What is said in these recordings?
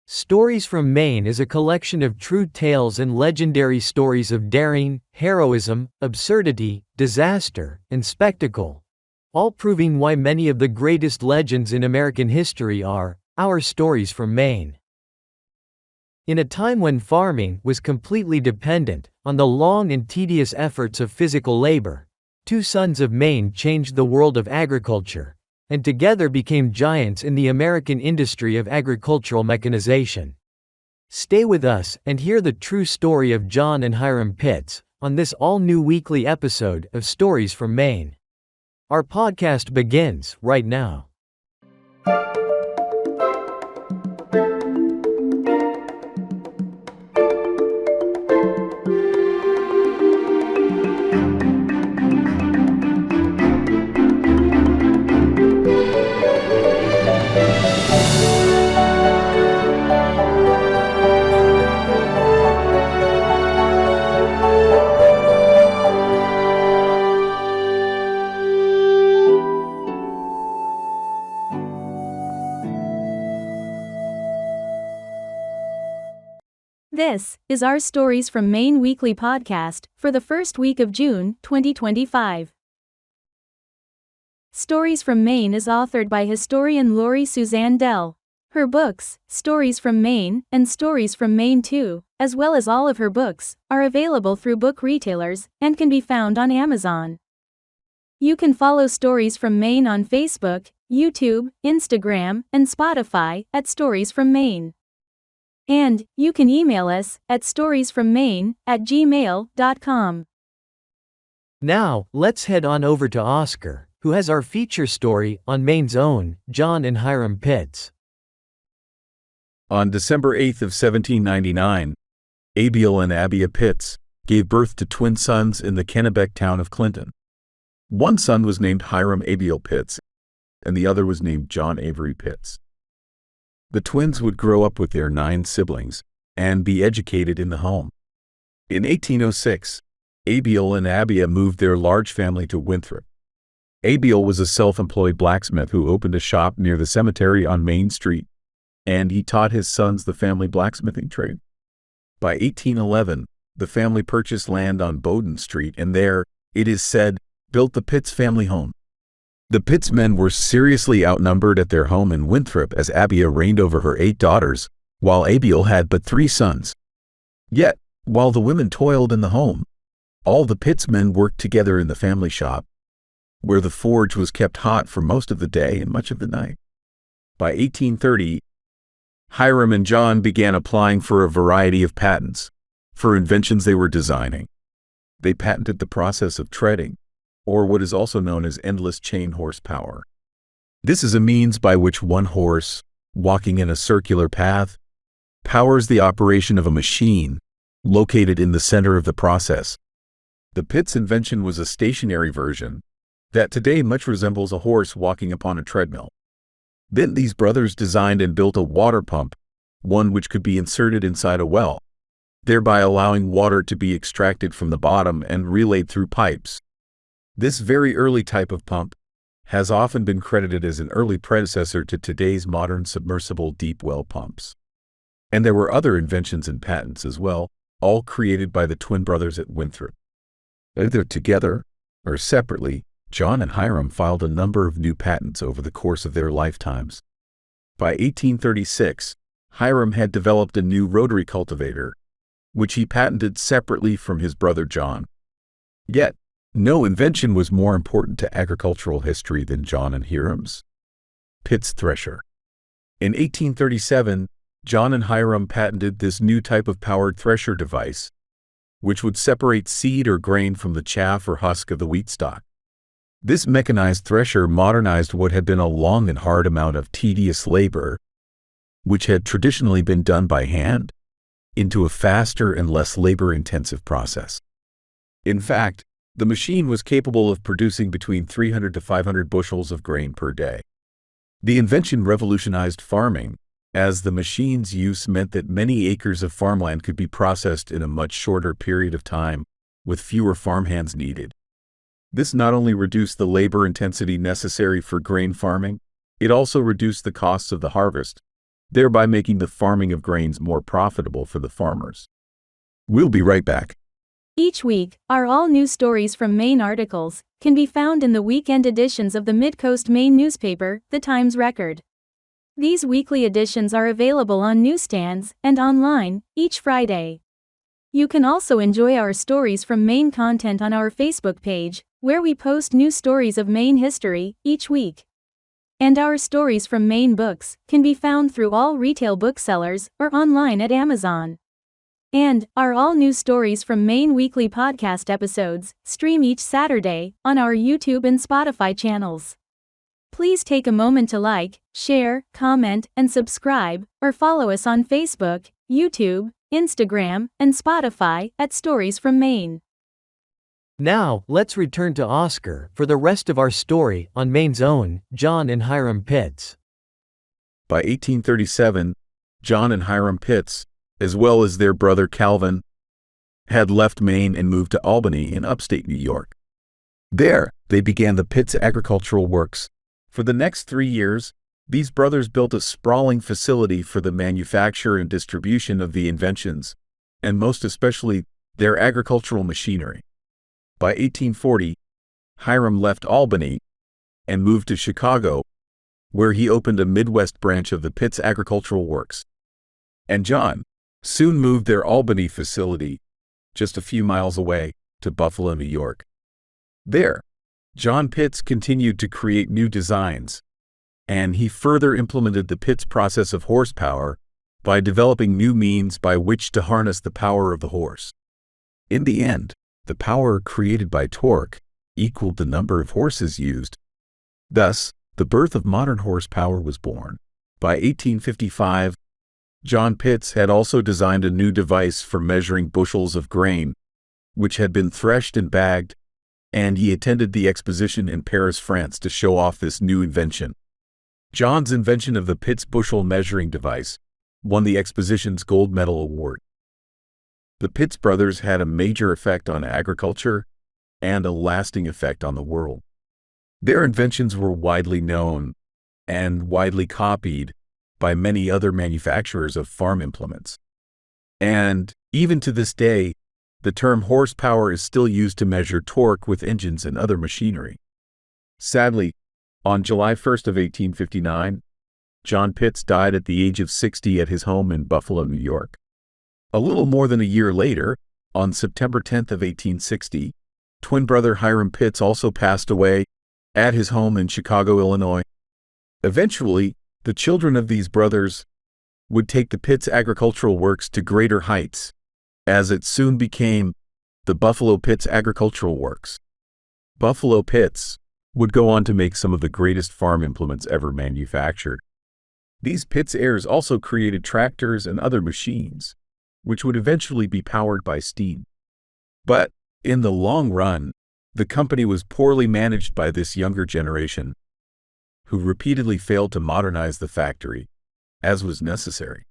Stories from Maine is a collection of true tales and legendary stories of daring, heroism, absurdity, disaster, and spectacle, all proving why many of the greatest legends in American history are our stories from Maine. In a time when farming was completely dependent on the long and tedious efforts of physical labor, two sons of Maine changed the world of agriculture, and together became giants in the American industry of agricultural mechanization. Stay with us and hear the true story of John and Hiram Pitts on this all-new weekly episode of Stories from Maine. Our podcast begins right now. This is our Stories from Maine weekly podcast for the first week of June, 2025. Stories from Maine is authored by historian Lori Suzanne Dell. Her books, Stories from Maine and Stories from Maine 2, as well as all of her books, are available through book retailers and can be found on Amazon. You can follow Stories from Maine on Facebook, YouTube, Instagram, and Spotify at Stories from Maine. And you can email us at storiesfrommaine@gmail.com. Now, let's head on over to Oscar, who has our feature story on Maine's own John and Hiram Pitts. On December 8th of 1799, Abiel and Abia Pitts gave birth to twin sons in the Kennebec town of Clinton. One son was named Hiram Abiel Pitts, and the other was named John Avery Pitts. The twins would grow up with their 9 siblings and be educated in the home. In 1806, Abiel and Abia moved their large family to Winthrop. Abiel was a self-employed blacksmith who opened a shop near the cemetery on Main Street, and he taught his sons the family blacksmithing trade. By 1811, the family purchased land on Bowden Street and there, it is said, built the Pitts family home. The Pitts men were seriously outnumbered at their home in Winthrop as Abia reigned over her 8 daughters, while Abiel had but 3 sons. Yet, while the women toiled in the home, all the Pitts men worked together in the family shop, where the forge was kept hot for most of the day and much of the night. By 1830, Hiram and John began applying for a variety of patents for inventions they were designing. They patented the process of treading, or what is also known as endless chain horsepower. This is a means by which one horse, walking in a circular path, powers the operation of a machine located in the center of the process. The Pitts invention was a stationary version that today much resembles a horse walking upon a treadmill. Then these brothers designed and built a water pump, one which could be inserted inside a well, thereby allowing water to be extracted from the bottom and relayed through pipes. This very early type of pump has often been credited as an early predecessor to today's modern submersible deep well pumps. And there were other inventions and patents as well, all created by the twin brothers at Winthrop. Either together or separately, John and Hiram filed a number of new patents over the course of their lifetimes. By 1836, Hiram had developed a new rotary cultivator, which he patented separately from his brother John. Yet, no invention was more important to agricultural history than John and Hiram's. Pitts thresher. In 1837, John and Hiram patented this new type of powered thresher device, which would separate seed or grain from the chaff or husk of the wheat stalk. This mechanized thresher modernized what had been a long and hard amount of tedious labor, which had traditionally been done by hand, into a faster and less labor-intensive process. In fact, the machine was capable of producing between 300 to 500 bushels of grain per day. The invention revolutionized farming, as the machine's use meant that many acres of farmland could be processed in a much shorter period of time, with fewer farmhands needed. This not only reduced the labor intensity necessary for grain farming, it also reduced the costs of the harvest, thereby making the farming of grains more profitable for the farmers. We'll be right back. Each week, our all-new Stories from Maine articles can be found in the weekend editions of the Mid-Coast Maine newspaper, The Times-Record. These weekly editions are available on newsstands and online each Friday. You can also enjoy our Stories from Maine content on our Facebook page, where we post new stories of Maine history each week. And our Stories from Maine books can be found through all retail booksellers or online at Amazon. And our all-new Stories from Maine weekly podcast episodes stream each Saturday on our YouTube and Spotify channels. Please take a moment to like, share, comment, and subscribe, or follow us on Facebook, YouTube, Instagram, and Spotify at Stories from Maine. Now, let's return to Oscar for the rest of our story on Maine's own John and Hiram Pitts. By 1837, John and Hiram Pitts, as well as their brother Calvin, had left Maine and moved to Albany in upstate New York. There, they began the Pitts Agricultural Works. For the next 3 years, these brothers built a sprawling facility for the manufacture and distribution of the inventions, and most especially their agricultural machinery. By 1840, Hiram left Albany and moved to Chicago, where he opened a Midwest branch of the Pitts Agricultural Works. And John soon moved their Albany facility, just a few miles away, to Buffalo, New York. There, John Pitts continued to create new designs, and he further implemented the Pitts process of horsepower by developing new means by which to harness the power of the horse. In the end, the power created by torque equaled the number of horses used. Thus, the birth of modern horsepower was born. By 1855, John Pitts had also designed a new device for measuring bushels of grain, which had been threshed and bagged, and he attended the exposition in Paris, France to show off this new invention. John's invention of the Pitts bushel measuring device won the exposition's gold medal award. The Pitts brothers had a major effect on agriculture and a lasting effect on the world. Their inventions were widely known and widely copied by many other manufacturers of farm implements. And even to this day, the term horsepower is still used to measure torque with engines and other machinery. Sadly, on July 1st of 1859, John Pitts died at the age of 60 at his home in Buffalo, New York. A little more than a year later, on September 10th of 1860, twin brother Hiram Pitts also passed away at his home in Chicago, Illinois. Eventually, the children of these brothers would take the Pitts Agricultural Works to greater heights, as it soon became the Buffalo Pitts Agricultural Works. Buffalo Pitts would go on to make some of the greatest farm implements ever manufactured. These Pitts heirs also created tractors and other machines, which would eventually be powered by steam. But in the long run, the company was poorly managed by this younger generation, who repeatedly failed to modernize the factory, as was necessary.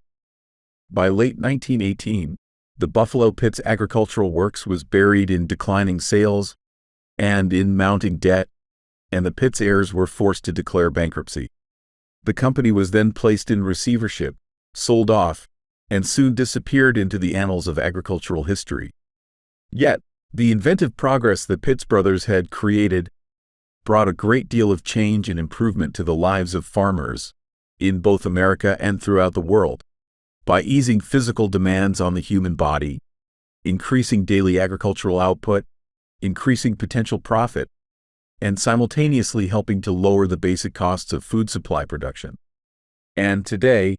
By late 1918, the Buffalo Pitts Agricultural Works was buried in declining sales and in mounting debt, and the Pitts heirs were forced to declare bankruptcy. The company was then placed in receivership, sold off, and soon disappeared into the annals of agricultural history. Yet, the inventive progress the Pitts brothers had created brought a great deal of change and improvement to the lives of farmers in both America and throughout the world, by easing physical demands on the human body, increasing daily agricultural output, increasing potential profit, and simultaneously helping to lower the basic costs of food supply production. And today,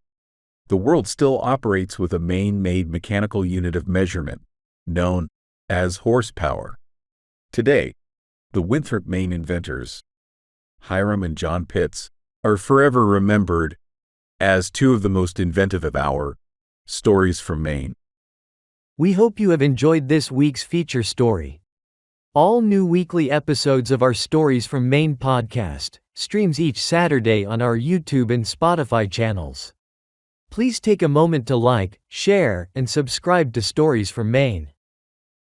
the world still operates with a Maine-made mechanical unit of measurement, known as horsepower. Today, the Winthrop, Maine inventors, Hiram and John Pitts, are forever remembered as two of the most inventive of our Stories from Maine. We hope you have enjoyed this week's feature story. All new weekly episodes of our Stories from Maine podcast streams each Saturday on our YouTube and Spotify channels. Please take a moment to like, share, and subscribe to Stories from Maine.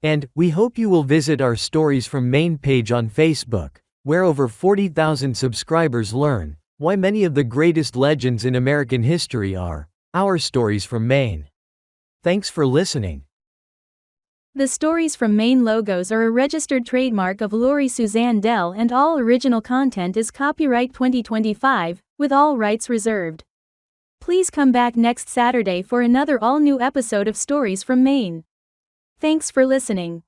And we hope you will visit our Stories from Maine page on Facebook, where over 40,000 subscribers learn why many of the greatest legends in American history are Our Stories from Maine. Thanks for listening. The Stories from Maine logos are a registered trademark of Lori Suzanne Dell, and all original content is copyright 2025, with all rights reserved. Please come back next Saturday for another all-new episode of Stories from Maine. Thanks for listening.